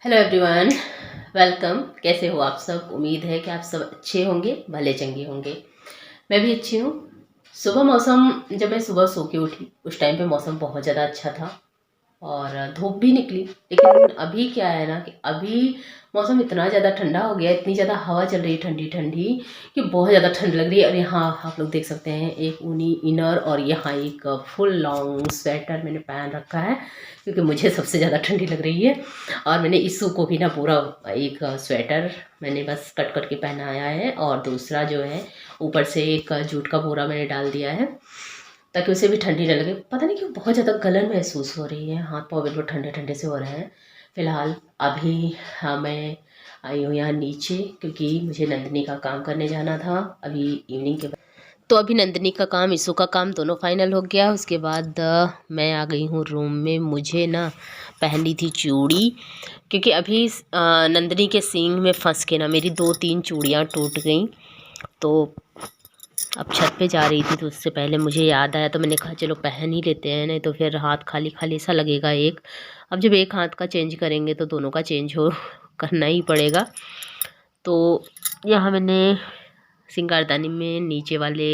Hello everyone, welcome. कैसे हो आप सब? उम्मीद है कि आप सब अच्छे होंगे, भले चंगे होंगे। मैं भी अच्छी हूँ। सुबह मौसम, जब मैं सुबह सो के उठी उस टाइम पे मौसम बहुत ज़्यादा अच्छा था और धूप भी निकली। लेकिन अभी क्या है ना कि अभी मौसम इतना ज़्यादा ठंडा हो गया, इतनी ज़्यादा हवा चल रही है ठंडी ठंडी कि बहुत ज़्यादा ठंड लग रही है। और यहाँ आप लोग देख सकते हैं एक ऊनी इनर और यहाँ एक फुल लॉन्ग स्वेटर मैंने पहन रखा है क्योंकि मुझे सबसे ज़्यादा ठंडी लग रही है। और मैंने इस को भी ना पूरा एक स्वेटर मैंने बस कट कट के पहनाया है और दूसरा जो है ऊपर से एक जूट का बोरा मैंने डाल दिया है ताकि उसे भी ठंडी न लगे। पता नहीं क्यों बहुत ज़्यादा गलन महसूस हो रही है, हाथ पाँव बिल्कुल ठंडे ठंडे से हो रहे हैं। फ़िलहाल अभी मैं आई हूँ यहाँ नीचे क्योंकि मुझे नंदिनी का काम करने जाना था अभी इवनिंग के बाद। तो अभी नंदिनी का काम, ईशू का काम दोनों फाइनल हो गया। उसके बाद मैं आ गई हूँ रूम में। मुझे ना पहनी थी चूड़ी क्योंकि अभी नंदिनी के सींग में फंस के ना मेरी 2-3 चूड़ियाँ टूट गई। तो अब छत पे जा रही थी तो उससे पहले मुझे याद आया तो मैंने कहा चलो पहन ही लेते हैं, नहीं तो फिर हाथ खाली खाली सा लगेगा एक। अब जब एक हाथ का चेंज करेंगे तो दोनों का चेंज हो करना ही पड़ेगा। तो यहाँ मैंने सिंगारदानी में नीचे वाले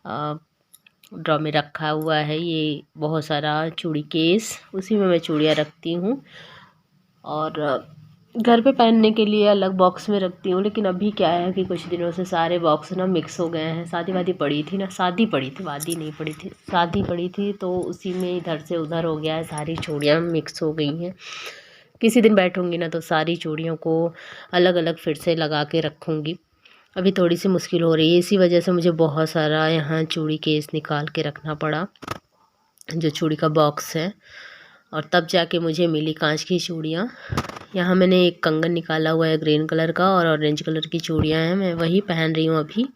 ड्रॉ में रखा हुआ है ये बहुत सारा चूड़ी केस, उसी में मैं चूड़ियाँ रखती हूँ। और घर पे पहनने के लिए अलग बॉक्स में रखती हूँ। लेकिन अभी क्या है कि कुछ दिनों से सारे बॉक्स ना मिक्स हो गए हैं। शादी वादी पड़ी थी ना, शादी पड़ी थी, वादी नहीं पड़ी थी, शादी पड़ी थी, तो उसी में इधर से उधर हो गया है, सारी चूड़ियाँ मिक्स हो गई हैं। किसी दिन बैठूँगी ना तो सारी चूड़ियों को अलग अलग फिर से लगा के रखूँगी। अभी थोड़ी सी मुश्किल हो रही है, इसी वजह से मुझे बहुत सारा यहाँ चूड़ी केस निकाल के रखना पड़ा, जो चूड़ी का बॉक्स है। और तब जाके मुझे मिली कांच की चूड़ियाँ। यहाँ मैंने एक कंगन निकाला हुआ है ग्रीन कलर का और ऑरेंज कलर की चूड़ियाँ हैं, मैं वही पहन रही हूँ अभी।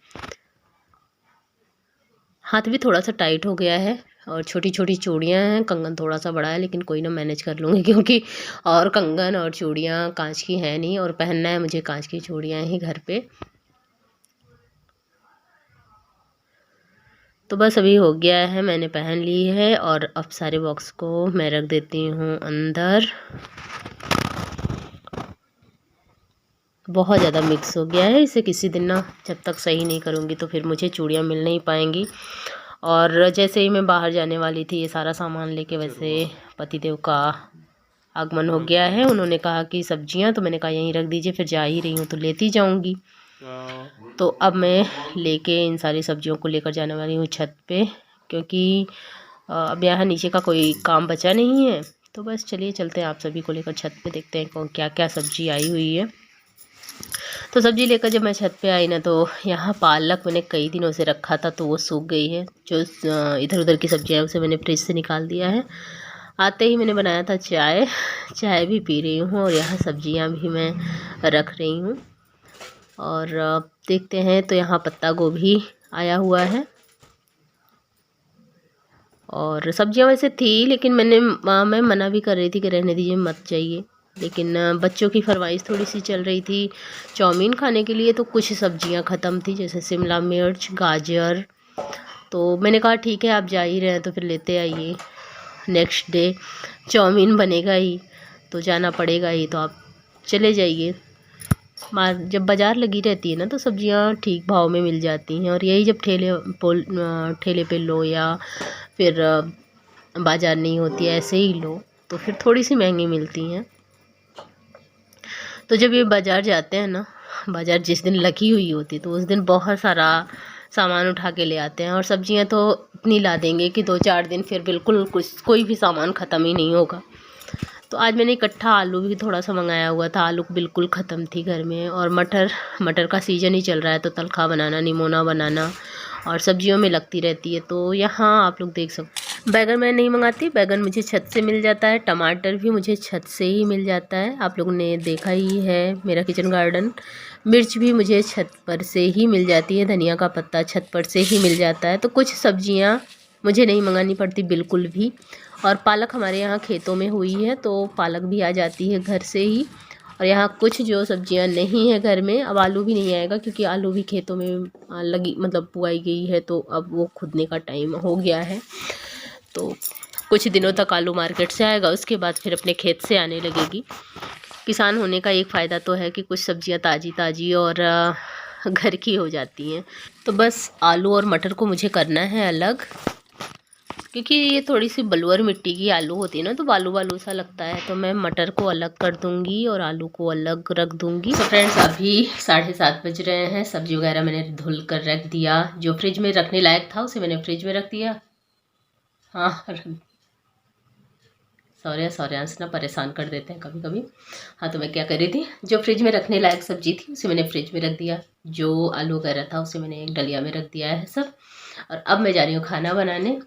हाथ भी थोड़ा सा टाइट हो गया है और छोटी छोटी चूड़ियाँ हैं, कंगन थोड़ा सा बड़ा है, लेकिन कोई ना मैनेज कर लूँगी क्योंकि और कंगन और चूड़ियाँ कांच की हैं नहीं और पहनना है मुझे कांच की चूड़ियाँ ही घर पे। तो बस अभी हो गया है, मैंने पहन ली है और अब सारे बॉक्स को मैं रख देती हूँ अंदर। बहुत ज़्यादा मिक्स हो गया है, इसे किसी दिन ना जब तक सही नहीं करूँगी तो फिर मुझे चूड़ियाँ मिल नहीं पाएंगी। और जैसे ही मैं बाहर जाने वाली थी ये सारा सामान लेके, वैसे पतिदेव का आगमन हो गया है। उन्होंने कहा कि सब्जियां, तो मैंने कहा यहीं रख दीजिए, फिर जा ही रही हूँ तो लेती जाऊँगी। तो अब मैं लेके इन सारी सब्जियों को लेकर जाने वाली हूँ छत पे क्योंकि अब यहाँ नीचे का कोई काम बचा नहीं है। तो बस चलिए चलते हैं आप सभी को लेकर छत पे, देखते हैं कौन क्या क्या सब्जी आई हुई है। तो सब्जी लेकर जब मैं छत पे आई ना तो यहाँ पालक मैंने कई दिनों से रखा था तो वो सूख गई है। जो इधर उधर की सब्जियाँ उसे मैंने फ्रिज से निकाल दिया है। आते ही मैंने बनाया था चाय, चाय भी पी रही हूँ और यहाँ सब्जियाँ भी मैं रख रही हूँ। और देखते हैं, तो यहाँ पत्ता गोभी आया हुआ है और सब्जियाँ वैसे थी लेकिन मैं मना भी कर रही थी कि रहने दीजिए, मत जाइए। लेकिन बच्चों की फरमाइश थोड़ी सी चल रही थी चाउमीन खाने के लिए, तो कुछ सब्जियां ख़त्म थी जैसे शिमला मिर्च, गाजर। तो मैंने कहा ठीक है आप जा ही रहे हैं तो फिर लेते आइए, नेक्स्ट डे चाउमीन बनेगा ही तो जाना पड़ेगा ही, तो आप चले जाइए। जब बाज़ार लगी रहती है ना तो सब्जियां ठीक भाव में मिल जाती हैं। और यही जब ठेले पे लो या फिर बाज़ार नहीं होती है ऐसे ही लो तो फिर थोड़ी सी महंगी मिलती हैं। तो जब ये बाज़ार जाते हैं ना, बाज़ार जिस दिन लगी हुई होती तो उस दिन बहुत सारा सामान उठा के ले आते हैं और सब्जियां तो इतनी ला देंगे कि 2-4 दिन फिर बिल्कुल कुछ कोई भी सामान ख़त्म ही नहीं होगा। तो आज मैंने इकट्ठा आलू भी थोड़ा सा मंगाया हुआ था, आलू बिल्कुल ख़त्म थी घर में। और मटर का सीज़न ही चल रहा है तो तलखा बनाना, निमोना बनाना और सब्जियों में लगती रहती है। तो यहाँ आप लोग देख सकते, बैगन मैं नहीं मंगाती, बैगन मुझे छत से मिल जाता है, टमाटर भी मुझे छत से ही मिल जाता है, आप लोगों ने देखा ही है मेरा किचन गार्डन। मिर्च भी मुझे छत पर से ही मिल जाती है, धनिया का पत्ता छत पर से ही मिल जाता है। तो कुछ सब्जियाँ मुझे नहीं मंगानी पड़ती बिल्कुल भी। और पालक हमारे यहाँ खेतों में हुई है तो पालक भी आ जाती है घर से ही। और यहाँ कुछ जो सब्जियां नहीं है घर में, अब आलू भी नहीं आएगा क्योंकि आलू भी खेतों में लगी मतलब बुआई गई है, तो अब वो खुदने का टाइम हो गया है। तो कुछ दिनों तक आलू मार्केट से आएगा, उसके बाद फिर अपने खेत से आने लगेगी। किसान होने का एक फ़ायदा तो है कि कुछ सब्जियां ताज़ी ताज़ी और घर की हो जाती हैं। तो बस आलू और मटर को मुझे करना है अलग, क्योंकि ये थोड़ी सी बलुअर मिट्टी की आलू होती है ना, तो बालू बालू सा लगता है। तो मैं मटर को अलग कर दूंगी और आलू को अलग रख दूंगी। तो फ्रेंड्स अभी 7:30 बज रहे हैं। सब्जी वगैरह मैंने धुल कर रख दिया। जो फ्रिज में रखने लायक था उसे मैंने फ्रिज में रख दिया। हाँ, सौर्यांश ना परेशान कर देते हैं कभी कभी। हाँ, तो मैं क्या कर रही थी, जो फ्रिज में रखने लायक सब्जी थी उसे मैंने फ्रिज में रख दिया। जो आलू वगैरह था उसे मैंने एक डलिया में रख दिया है सब। और अब मैं जा रही हूँ खाना बनाने।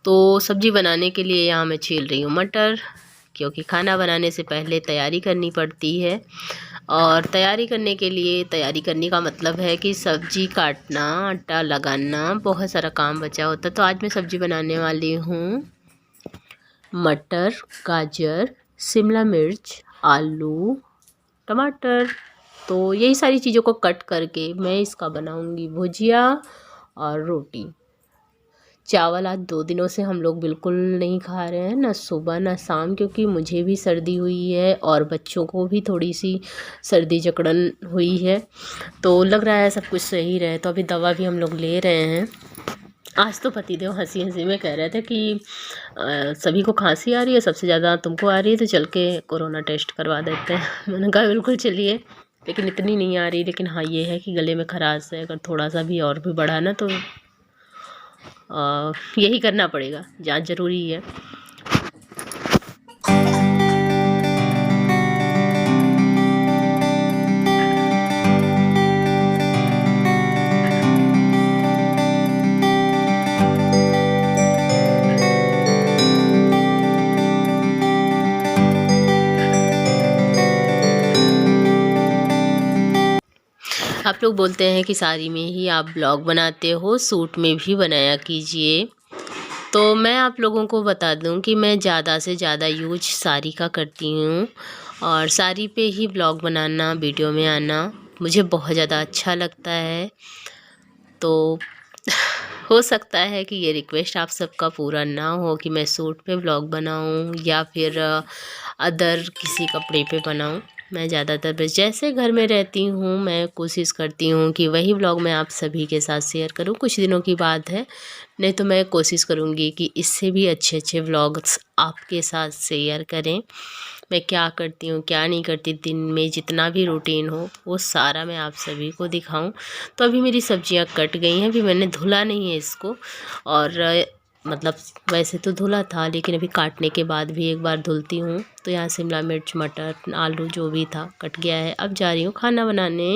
तो सब्जी बनाने के लिए यहाँ मैं छील रही हूँ मटर, क्योंकि खाना बनाने से पहले तैयारी करनी पड़ती है। और तैयारी करने के लिए, तैयारी करने का मतलब है कि सब्जी काटना, आटा लगाना, बहुत सारा काम बचा होता है। तो आज मैं सब्जी बनाने वाली हूँ मटर, गाजर, शिमला मिर्च, आलू, टमाटर। तो यही सारी चीज़ों को कट करके मैं इसका बनाऊंगी भुजिया और रोटी। चावल आज 2 दिनों से हम लोग बिल्कुल नहीं खा रहे हैं, ना सुबह ना शाम, क्योंकि मुझे भी सर्दी हुई है और बच्चों को भी थोड़ी सी सर्दी जकड़न हुई है। तो लग रहा है सब कुछ सही रहे, तो अभी दवा भी हम लोग ले रहे हैं। आज तो पतिदेव हंसी हंसी में कह रहे थे कि सभी को खांसी आ रही है, सबसे ज़्यादा तुमको आ रही है, तो चल के कोरोना टेस्ट करवा देते हैं। मैंने कहा बिल्कुल चलिए, लेकिन इतनी नहीं आ रही। लेकिन हाँ, ये है कि गले में खराश है, अगर थोड़ा सा भी और भी बढ़ा ना तो यही करना पड़ेगा, जांच ज़रूरी है। आप लोग बोलते हैं कि साड़ी में ही आप ब्लॉग बनाते हो, सूट में भी बनाया कीजिए। तो मैं आप लोगों को बता दूं कि मैं ज़्यादा से ज़्यादा यूज साड़ी का करती हूँ, और साड़ी पे ही ब्लॉग बनाना, वीडियो में आना मुझे बहुत ज़्यादा अच्छा लगता है। तो हो सकता है कि ये रिक्वेस्ट आप सबका पूरा ना हो कि मैं सूट पे व्लॉग बनाऊं या फिर अदर किसी कपड़े पे बनाऊं। मैं ज़्यादातर बस जैसे घर में रहती हूँ, मैं कोशिश करती हूँ कि वही व्लॉग मैं आप सभी के साथ शेयर करूँ। कुछ दिनों की बात है, नहीं तो मैं कोशिश करूँगी कि इससे भी अच्छे अच्छे व्लॉग्स आपके साथ शेयर करें। मैं क्या करती हूँ, क्या नहीं करती, दिन में जितना भी रूटीन हो वो सारा मैं आप सभी को दिखाऊं। तो अभी मेरी सब्जियां कट गई हैं, अभी मैंने धुला नहीं है इसको। और मतलब वैसे तो धुला था, लेकिन अभी काटने के बाद भी एक बार धुलती हूँ। तो यहाँ शिमला मिर्च, मटर, आलू जो भी था कट गया है। अब जा रही हूँ खाना बनाने।